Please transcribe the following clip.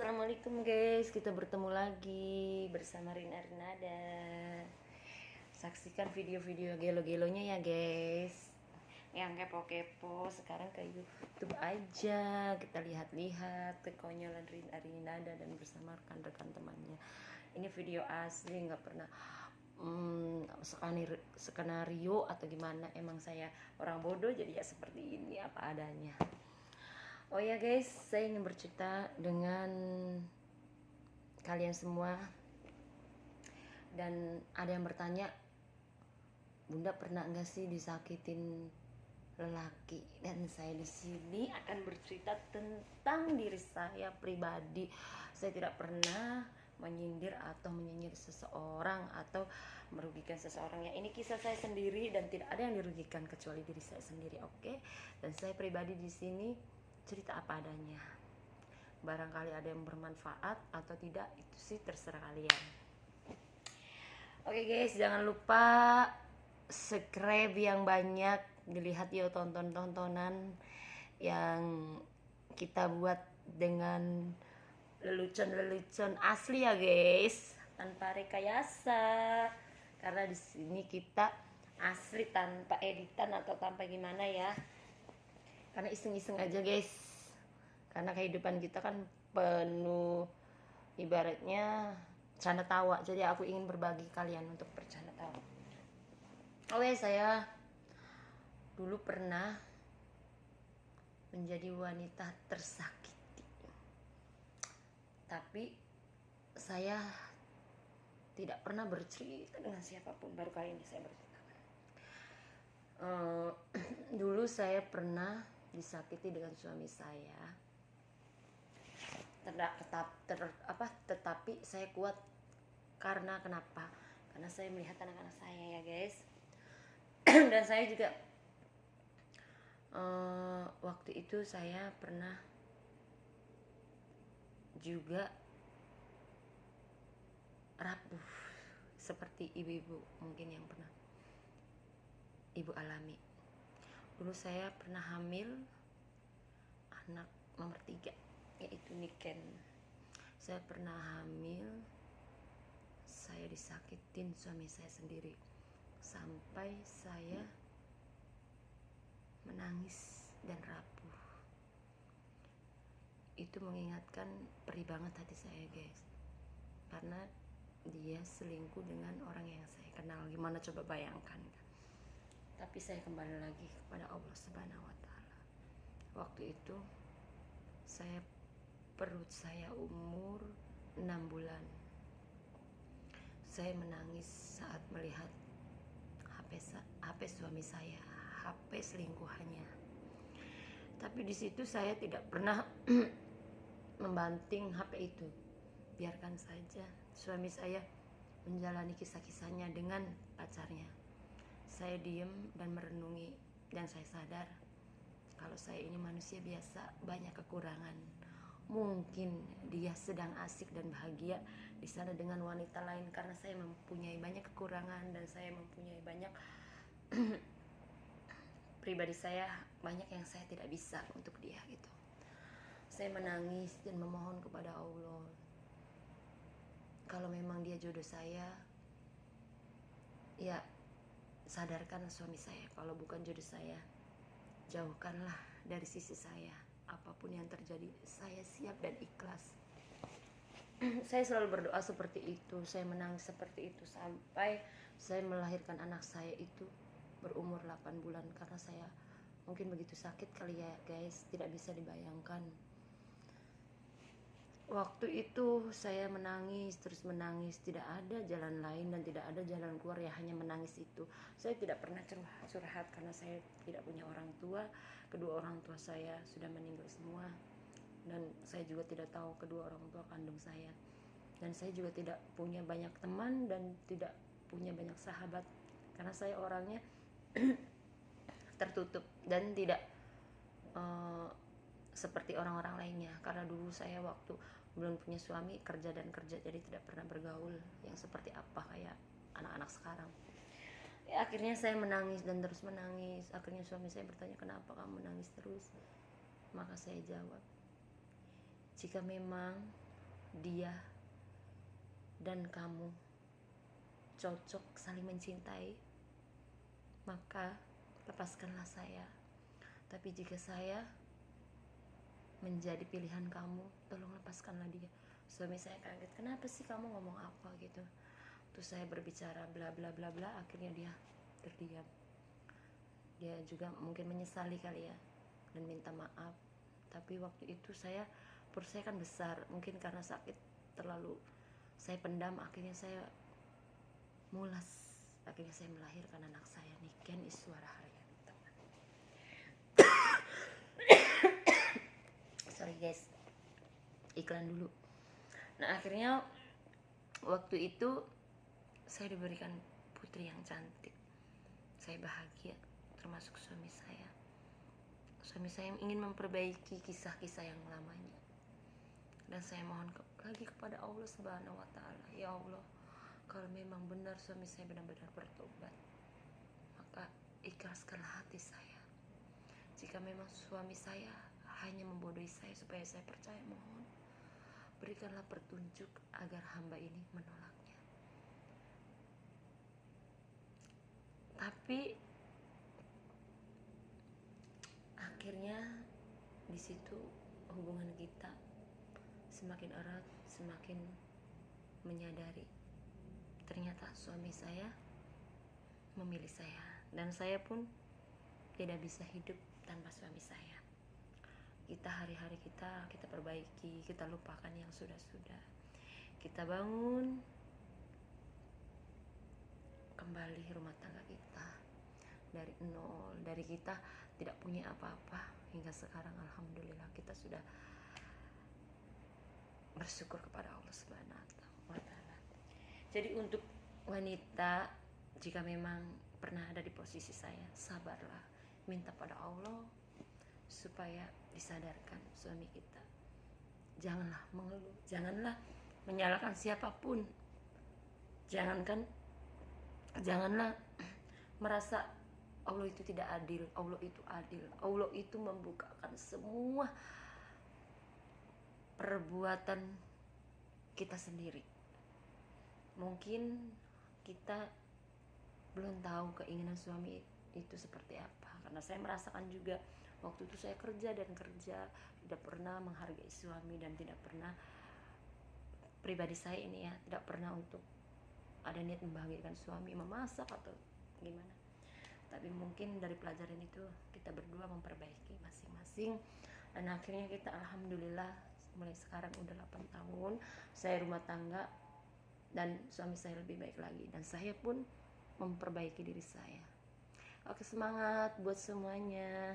Assalamualaikum guys, kita bertemu lagi bersama Rina Rinada. Saksikan video-video gelo-gelonya ya guys. Yang kepo-kepo sekarang ke YouTube aja. Kita lihat-lihat kekonyolan Rina Rinada dan bersama rekan-rekan temannya. Ini video asli, nggak pernah skenario atau gimana. Emang saya orang bodoh jadi ya seperti ini apa adanya. Oh ya guys, saya ingin bercerita dengan kalian semua. Dan ada yang bertanya, Bunda pernah enggak sih disakitin lelaki? Dan saya di sini akan bercerita tentang diri saya pribadi. Saya tidak pernah menyindir atau menyinyir seseorang atau merugikan seseorang ya. Ini kisah saya sendiri dan tidak ada yang dirugikan kecuali diri saya sendiri, oke? Dan saya pribadi di sini cerita apa adanya. Barangkali ada yang bermanfaat atau tidak, itu sih terserah kalian. Oke guys, jangan lupa subscribe yang banyak, dilihat yuk tontonan yang kita buat dengan lelucon asli ya guys, tanpa rekayasa. Karena di sini kita asli tanpa editan atau tanpa gimana ya. Karena iseng-iseng aja guys, karena kehidupan kita kan penuh ibaratnya canda tawa, jadi aku ingin berbagi kalian untuk bercanda tawa. Oke, saya dulu pernah menjadi wanita tersakiti, tapi saya tidak pernah bercerita dengan siapapun. Baru kali ini saya bercerita. Dulu saya pernah disakiti dengan suami saya, tetapi saya kuat. Karena kenapa? Karena saya melihat anak-anak saya ya guys. Dan saya juga waktu itu saya pernah juga rapuh seperti ibu-ibu mungkin yang pernah ibu alami. Dulu saya pernah hamil anak nomor 3, yaitu Niken. Saya pernah hamil, saya disakitin suami saya sendiri, sampai saya menangis dan rapuh. Itu mengingatkan perih banget hati saya guys, karena dia selingkuh dengan orang yang saya kenal. Gimana coba bayangkan. Tapi saya kembali lagi kepada Allah Subhanahu wa Ta'ala. Waktu itu perut saya umur 6 bulan. Saya menangis saat melihat HP suami saya, HP selingkuhannya. Tapi di situ saya tidak pernah membanting HP itu. Biarkan saja suami saya menjalani kisah-kisahnya dengan pacarnya. Saya diam dan merenungi, dan saya sadar kalau saya ini manusia biasa, banyak kekurangan. Mungkin dia sedang asik dan bahagia di sana dengan wanita lain, karena saya mempunyai banyak kekurangan dan saya mempunyai banyak pribadi saya, banyak yang saya tidak bisa untuk dia gitu. Saya menangis dan memohon kepada Allah, kalau memang dia jodoh saya, ya sadarkan suami saya. Kalau bukan jodoh saya, jauhkanlah dari sisi saya. Apapun yang terjadi, saya siap dan ikhlas. Saya selalu berdoa seperti itu, saya menangis seperti itu, sampai saya melahirkan anak saya itu berumur 8 bulan. Karena saya mungkin begitu sakit kali ya guys, tidak bisa dibayangkan. Waktu itu saya menangis, terus menangis, tidak ada jalan lain dan tidak ada jalan keluar, ya hanya menangis itu. Saya tidak pernah curhat karena saya tidak punya orang tua. Kedua orang tua saya sudah meninggal semua, dan saya juga tidak tahu kedua orang tua kandung saya. Dan saya juga tidak punya banyak teman dan tidak punya banyak sahabat, karena saya orangnya tertutup dan tidak seperti orang-orang lainnya. Karena dulu saya waktu belum punya suami kerja, jadi tidak pernah bergaul yang seperti apa kayak anak-anak sekarang. Ya, akhirnya saya menangis dan terus menangis. Akhirnya suami saya bertanya, kenapa kamu menangis terus? Maka saya jawab, jika memang dia dan kamu cocok saling mencintai, maka lepaskanlah saya. Tapi jika saya menjadi pilihan kamu, tolong lepaskanlah dia. Suami saya kaget, kenapa sih kamu ngomong apa gitu. Terus saya berbicara bla bla bla bla, akhirnya dia terdiam. Dia juga mungkin menyesali kali ya dan minta maaf. Tapi waktu itu perut saya kan besar, mungkin karena sakit terlalu saya pendam, akhirnya saya mulas. Akhirnya saya melahirkan anak saya, Niken Iswara Haryani. Sorry guys, iklan dulu. Nah akhirnya waktu itu saya diberikan putri yang cantik. Saya bahagia, termasuk suami saya. Suami saya ingin memperbaiki kisah-kisah yang lamanya. Dan saya mohon lagi kepada Allah Subhanahu wa Ta'ala, ya Allah, kalau memang benar suami saya benar-benar bertobat, maka ikhlaskanlah hati saya. Jika memang suami saya hanya membodohi saya supaya saya percaya, mohon berikanlah petunjuk agar hamba ini menolaknya. Tapi akhirnya di situ hubungan kita semakin erat, semakin menyadari ternyata suami saya memilih saya, dan saya pun tidak bisa hidup tanpa suami saya. Kita hari-hari kita perbaiki, kita lupakan yang sudah-sudah. Kita bangun kembali rumah tangga kita dari nol, dari kita tidak punya apa-apa hingga sekarang alhamdulillah kita sudah bersyukur kepada Allah Subhanahu wa Ta'ala. Jadi untuk wanita, jika memang pernah ada di posisi saya, sabarlah, minta pada Allah supaya disadarkan suami kita. Janganlah mengeluh, janganlah menyalahkan siapapun, janganlah merasa Allah itu tidak adil. Allah itu adil. Allah itu membukakan semua perbuatan kita sendiri. Mungkin kita belum tahu keinginan suami itu seperti apa, karena saya merasakan juga waktu itu saya kerja tidak pernah menghargai suami, dan tidak pernah, pribadi saya ini ya, tidak pernah untuk ada niat membahagiakan suami, memasak atau gimana. Tapi mungkin dari pelajaran itu kita berdua memperbaiki masing-masing, dan akhirnya kita alhamdulillah mulai sekarang udah 8 tahun saya rumah tangga, dan suami saya lebih baik lagi, dan saya pun memperbaiki diri saya. Oke, semangat buat semuanya.